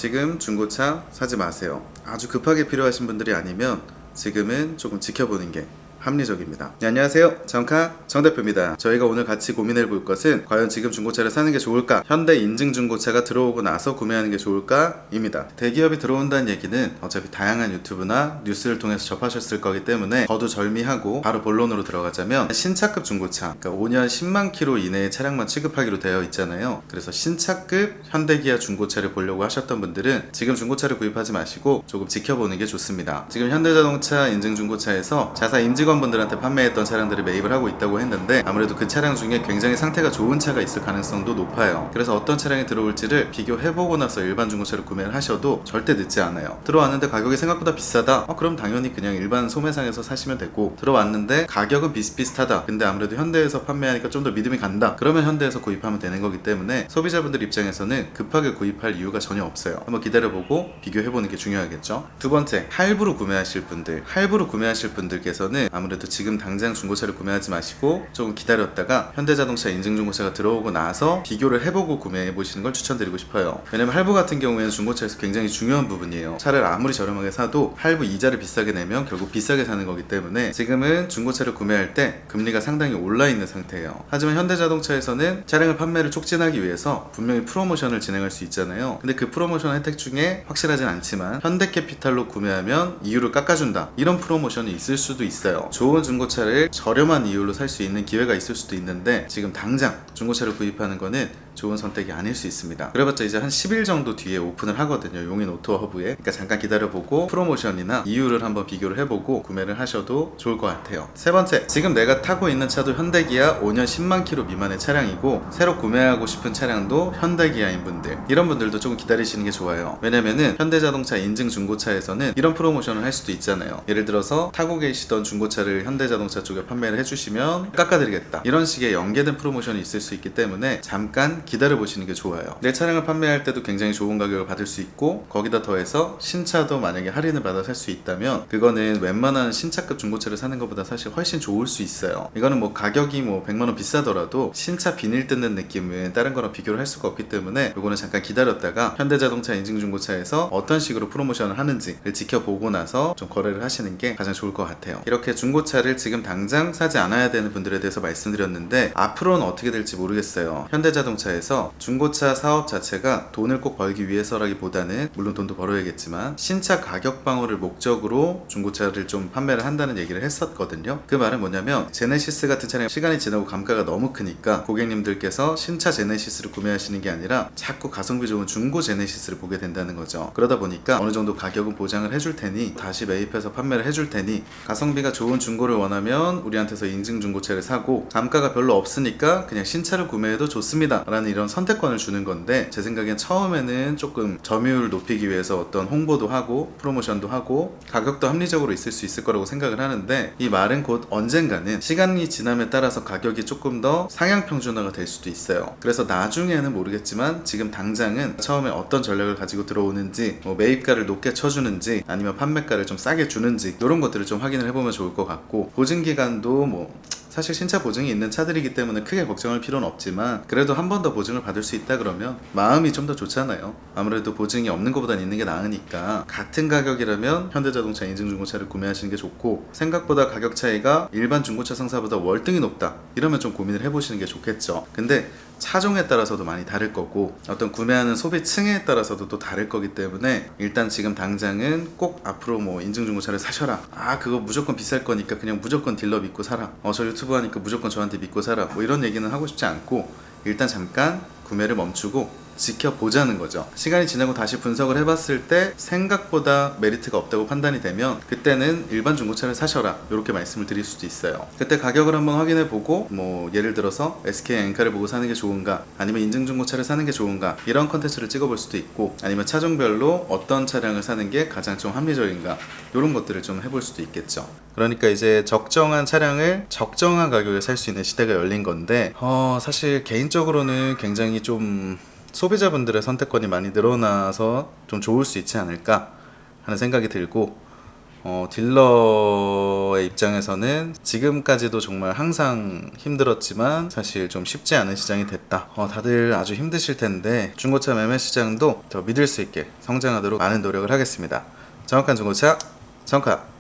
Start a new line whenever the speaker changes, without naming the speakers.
지금 중고차 사지 마세요. 아주 급하게 필요하신 분들이 아니면 지금은 조금 지켜보는 게 합리적입니다. 네, 안녕하세요. 정카 정대표입니다. 저희가 오늘 같이 고민해 볼 것은 과연 지금 중고차를 사는 게 좋을까? 현대 인증 중고차가 들어오고 나서 구매하는 게 좋을까? 입니다. 대기업이 들어온다는 얘기는 어차피 다양한 유튜브나 뉴스를 통해서 접하셨을 거기 때문에 거두절미하고 바로 본론으로 들어가자면 신차급 중고차, 그러니까 5년 10만 킬로 이내의 차량만 취급하기로 되어 있잖아요. 그래서 신차급 현대기아 중고차를 보려고 하셨던 분들은 지금 중고차를 구입하지 마시고 조금 지켜보는 게 좋습니다. 지금 현대자동차 인증 중고차에서 자사 임직원 분들한테 판매했던 차량들을 매입을 하고 있다고 했는데 아무래도 그 차량 중에 굉장히 상태가 좋은 차가 있을 가능성도 높아요. 그래서 어떤 차량이 들어올지를 비교해보고 나서 일반 중고차를 구매를 하셔도 절대 늦지 않아요. 들어왔는데 가격이 생각보다 비싸다? 그럼 당연히 그냥 일반 소매상에서 사시면 되고, 들어왔는데 가격은 비슷비슷하다, 근데 아무래도 현대에서 판매하니까 좀 더 믿음이 간다, 그러면 현대에서 구입하면 되는 거기 때문에 소비자분들 입장에서는 급하게 구입할 이유가 전혀 없어요. 한번 기다려보고 비교해보는 게 중요하겠죠. 두 번째, 할부로 구매하실 분들, 할부로 구매하실 분들께서는 아무래도 지금 당장 중고차를 구매하지 마시고 조금 기다렸다가 현대자동차 인증 중고차가 들어오고 나서 비교를 해보고 구매해 보시는 걸 추천드리고 싶어요. 왜냐면 할부 같은 경우에는 중고차에서 굉장히 중요한 부분이에요. 차를 아무리 저렴하게 사도 할부 이자를 비싸게 내면 결국 비싸게 사는 거기 때문에 지금은 중고차를 구매할 때 금리가 상당히 올라 있는 상태예요. 하지만 현대자동차에서는 차량을 판매를 촉진하기 위해서 분명히 프로모션을 진행할 수 있잖아요. 근데 그 프로모션 혜택 중에 확실하진 않지만 현대캐피탈로 구매하면 이율을 깎아준다, 이런 프로모션이 있을 수도 있어요. 좋은 중고차를 저렴한 이율로 살 수 있는 기회가 있을 수도 있는데 지금 당장 중고차를 구입하는 거는 좋은 선택이 아닐 수 있습니다. 그래봤자 이제 한 10일 정도 뒤에 오픈을 하거든요, 용인 오토허브에. 그러니까 잠깐 기다려보고 프로모션이나 이율을 한번 비교를 해보고 구매를 하셔도 좋을 것 같아요. 세 번째, 지금 내가 타고 있는 차도 현대기아 5년 10만 킬로 미만의 차량이고 새로 구매하고 싶은 차량도 현대기아인 분들, 이런 분들도 조금 기다리시는 게 좋아요. 왜냐면은 현대자동차 인증 중고차에서는 이런 프로모션을 할 수도 있잖아요. 예를 들어서 타고 계시던 중고차를 현대자동차 쪽에 판매를 해주시면 깎아드리겠다, 이런 식의 연계된 프로모션이 있을 수 있기 때문에 잠깐 기다려보시는 게 좋아요. 내 차량을 판매할 때도 굉장히 좋은 가격을 받을 수 있고, 거기다 더해서 신차도 만약에 할인을 받아 살 수 있다면 그거는 웬만한 신차급 중고차를 사는 것보다 사실 훨씬 좋을 수 있어요. 이거는 뭐 가격이 뭐 100만원 비싸더라도 신차 비닐 뜯는 느낌은 다른 거랑 비교를 할 수가 없기 때문에 이거는 잠깐 기다렸다가 현대자동차 인증 중고차에서 어떤 식으로 프로모션을 하는지를 지켜보고 나서 좀 거래를 하시는 게 가장 좋을 것 같아요. 이렇게 중고차를 지금 당장 사지 않아야 되는 분들에 대해서 말씀드렸는데 앞으로는 어떻게 될지 모르겠어요. 현대자동차에서 중고차 사업 자체가 돈을 꼭 벌기 위해서라기보다는, 물론 돈도 벌어야겠지만 신차 가격 방어를 목적으로 중고차를 좀 판매를 한다는 얘기를 했었거든요. 그 말은 뭐냐면 제네시스 같은 차량 시간이 지나고 감가가 너무 크니까 고객님들께서 신차 제네시스를 구매하시는 게 아니라 자꾸 가성비 좋은 중고 제네시스를 보게 된다는 거죠. 그러다 보니까 어느 정도 가격은 보장을 해줄 테니, 다시 매입해서 판매를 해줄 테니 가성비가 좋은 중고를 원하면 우리한테서 인증 중고차를 사고, 감가가 별로 없으니까 그냥 신차를 구매해도 좋습니다 라는 이런 선택권을 주는 건데, 제 생각엔 처음에는 조금 점유율을 높이기 위해서 어떤 홍보도 하고 프로모션도 하고 가격도 합리적으로 있을 수 있을 거라고 생각을 하는데, 이 말은 곧 언젠가는 시간이 지남에 따라서 가격이 조금 더 상향 평준화가 될 수도 있어요. 그래서 나중에는 모르겠지만 지금 당장은 처음에 어떤 전략을 가지고 들어오는지, 뭐 매입가를 높게 쳐주는지 아니면 판매가를 좀 싸게 주는지, 이런 것들을 좀 확인을 해보면 좋을 것 같고, 보증기간도 뭐 사실 신차 보증이 있는 차들이기 때문에 크게 걱정할 필요는 없지만 그래도 한 번 더 보증을 받을 수 있다 그러면 마음이 좀 더 좋잖아요. 아무래도 보증이 없는 것보단 있는 게 나으니까 같은 가격이라면 현대자동차 인증 중고차를 구매하시는 게 좋고, 생각보다 가격 차이가 일반 중고차 상사보다 월등히 높다 이러면 좀 고민을 해보시는 게 좋겠죠. 근데 차종에 따라서도 많이 다를 거고 어떤 구매하는 소비층에 따라서도 또 다를 거기 때문에 일단 지금 당장은 꼭 앞으로 뭐 인증 중고차를 사셔라, 그거 무조건 비쌀 거니까 그냥 무조건 딜러 믿고 사라, 저 유튜브 하니까 무조건 저한테 믿고 사라, 뭐 이런 얘기는 하고 싶지 않고, 일단 잠깐 구매를 멈추고 지켜보자는 거죠. 시간이 지나고 다시 분석을 해봤을 때 생각보다 메리트가 없다고 판단이 되면 그때는 일반 중고차를 사셔라, 이렇게 말씀을 드릴 수도 있어요. 그때 가격을 한번 확인해보고, 뭐 예를 들어서 SK 엔카를 보고 사는 게 좋은가 아니면 인증 중고차를 사는 게 좋은가, 이런 컨텐츠를 찍어볼 수도 있고, 아니면 차종별로 어떤 차량을 사는 게 가장 좀 합리적인가, 이런 것들을 좀 해볼 수도 있겠죠. 그러니까 이제 적정한 차량을 적정한 가격에 살 수 있는 시대가 열린 건데, 사실 개인적으로는 굉장히 좀 소비자분들의 선택권이 많이 늘어나서 좀 좋을 수 있지 않을까 하는 생각이 들고, 딜러의 입장에서는 지금까지도 정말 항상 힘들었지만 사실 좀 쉽지 않은 시장이 됐다. 다들 아주 힘드실 텐데 중고차 매매 시장도 더 믿을 수 있게 성장하도록 많은 노력을 하겠습니다. 정확한 중고차 정카